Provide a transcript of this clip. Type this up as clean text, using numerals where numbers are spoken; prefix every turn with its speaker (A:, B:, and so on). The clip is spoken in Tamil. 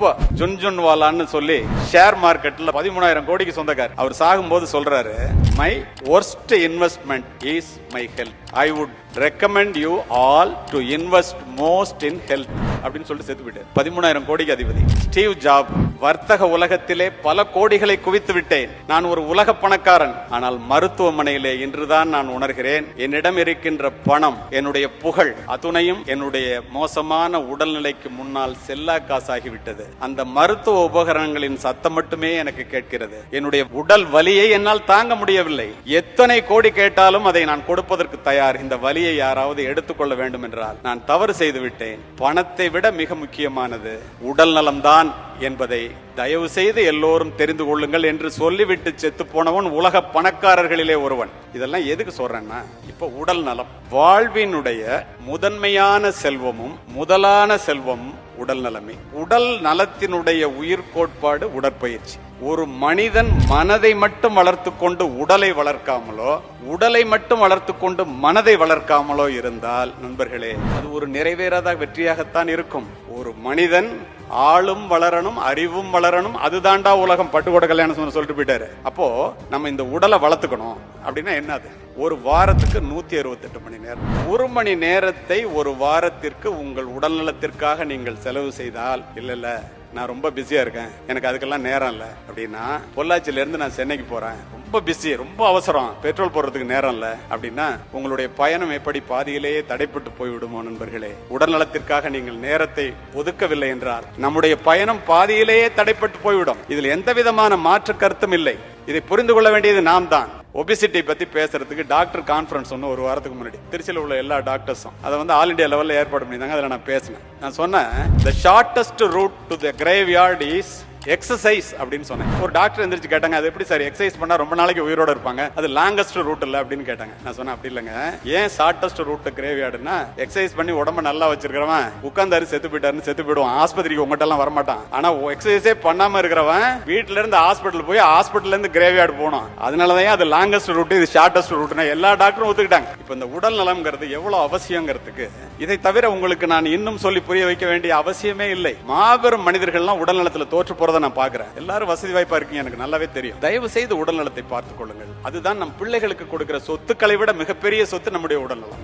A: இப்ப ஜுன்ஜுன்வாலான்னு சொல்லி ஷேர் மார்க்கெட்ல 13,000 கோடிக்கு சொந்தக்கார். அவர் சாகும்போது சொல்றாரு, my worst investment is my health. I would recommend you all to invest most in health அப்படின்னு சொல்லிட்டு செத்து விட்டார். 13,000 கோடிக்கு அதிபதி. ஸ்டீவ் ஜாப், வர்த்தக உலகத்திலே பல கோடிகளை குவித்து விட்டேன், நான் ஒரு உலக பணக்காரன், ஆனால் மருத்துவமனையிலே இன்றுதான் நான் உணர்கிறேன் என்னிடம் இருக்கின்ற பணம், என்னுடைய புகழ் அத்துணையும் என்னுடைய மோசமான உடல்நிலைக்கு முன்னால் செல்லா காசாகிவிட்டது. அந்த மருத்துவ உபகரணங்களின் சத்தம் மட்டுமே எனக்கு கேட்கிறது. என்னுடைய உடல் வலியை என்னால் தாங்க முடியவில்லை. எத்தனை கோடி கேட்டாலும் அதை நான் கொடுப்பதற்கு தயார். இந்த வலியை யாராவது எடுத்துக்கொள்ள வேண்டும் என்றால் நான் தவறு செய்து விட்டேன். பணத்தை விட மிக முக்கியமானது உடல் நலம்தான் என்பதை தயவு செய்து எல்லோரும் தெரிந்து கொள்ளுங்கள் என்று சொல்லிவிட்டு செத்து போனவன் உலக பணக்காரர்களிலே ஒருவன். இதெல்லாம் எதுக்கு சொல்றேன்னா, இப்ப உடல் நலம் வாழ்வினுடைய முதன்மையான செல்வமும் முதலான செல்வமும் உடல் நலமே. உடல் நலத்தினுடைய உயிர் கோட்பாடு உடற்பயிற்சி. ஒரு மனிதன் மனதை மட்டும் வளர்த்து கொண்டு உடலை வளர்க்காமலோ, உடலை மட்டும் வளர்த்து கொண்டு மனதை வளர்க்காமலோ இருந்தால் நண்பர்களே, அது ஒரு நிறைவேறாத வெற்றியாகத்தான் இருக்கும். ஒரு மனிதன் ஆளும் வளரணும், அறிவும் வளரணும், அதுதான்டா உலகம். பட்டுக்கோட்டை கல்யாணம் சொல்லிட்டு போயிட்டாரு. அப்போ நம்ம இந்த உடலை வளர்த்துக்கணும் அப்படின்னா என்னது? ஒரு வாரத்துக்கு 168 மணி நேரம். 1 மணி நேரத்தை ஒரு வாரத்திற்கு உங்கள் உடல் நலத்திற்காக நீங்கள் செலவு செய்தால், இல்ல நான் ரொம்ப பிஸியா இருக்கேன், எனக்கு அதுக்கெல்லாம் நேரம் இல்ல அப்படின்னா, பொள்ளாச்சியில இருந்து நான் சென்னைக்கு போறேன், ரொம்ப பிஸி, ரொம்ப அவசரம், பெட்ரோல் போடுறதுக்கு நேரம் இல்ல அப்படின்னா, உங்களுடைய பயணம் எப்படி பாதியிலேயே தடைப்பட்டு போய்விடுமோ நண்பர்களே. உடல் நலத்திற்காக நீங்கள் நேரத்தை ஒதுக்கவில்லை என்றால் நம்முடைய பயணம் பாதியிலேயே தடைப்பட்டு போய்விடும். இதில் எந்த விதமான மாற்று கருத்தும் இல்லை. இதை புரிந்து கொள்ள வேண்டியது நாம் தான். ஒபிசிட்டி பத்தி பேசுறதுக்கு டாக்டர் கான்பரன்ஸ் ஒன்று ஒரு வாரத்துக்கு முன்னாடி திருச்சியில் உள்ள எல்லா டாக்டர்ஸும் அதை ஆல் இண்டியா லெவலில் ஏற்பாடு பண்ணியிருந்தாங்க. அதில் நான் பேசினேன். நான் சொன்னேன், the shortest route to the graveyard is exercise அப்படின்னு சொன்னேன். ஒரு டாக்டர் எந்திரிச்சு கேட்டாங்க, அது எப்படி சார் எக்ஸசைஸ் பண்ணா ரொம்ப நாளைக்கு உயிரோட இருப்பாங்க, அது லாங்கஸ்ட் ரூட் இல்ல அப்படின்னு கேட்டாங்க. நான் சொன்னேன், அப்படி இல்லைங்க, ஏன் ஷார்டஸ்ட் ரூட் கிரேவியார்டுன்னா, எக்ஸசைஸ் பண்ணி உடம்ப நல்லா வச்சிருக்கிறவன் உட்கார்ந்தாரு செத்து போயிட்டாருன்னு செத்து போயிடுவான், ஆஸ்பத்திரிக்கு உங்ககிட்ட எல்லாம் வரமாட்டான். ஆனா எக்ஸசைஸே பண்ணாம இருக்கிறவன் வீட்டுல இருந்து ஹாஸ்பிட்டல் போய் ஹாஸ்பிட்டல்ல இருந்து கிரேவியார்டு போகணும். அதனாலதான் அது லாங்கஸ்ட் ரூட், இது ஷார்டஸ்ட் ரூட்னா எல்லா டாக்டரும் ஒத்துக்கிட்டாங்க. இப்ப இந்த உடல் நலம்ங்கிறது எவ்வளவு அவசியங்கிறதுக்கு இதை தவிர உங்களுக்கு நான் இன்னும் சொல்லி புரிய வைக்க வேண்டிய அவசியமே இல்லை. மாபெரும் மனிதர்கள்லாம் உடல் நலத்துல தோற்று போறதை நான் பாக்குறேன். எல்லாரும் வசதி வாய்ப்பா இருக்கீங்க, எனக்கு நல்லாவே தெரியும். தயவு செய்து உடல் நலத்தை பார்த்துக் கொள்ளுங்கள். அதுதான் நம் பிள்ளைகளுக்கு கொடுக்கிற சொத்துக்களை விட மிகப்பெரிய சொத்து நம்முடைய உடல் நலம்.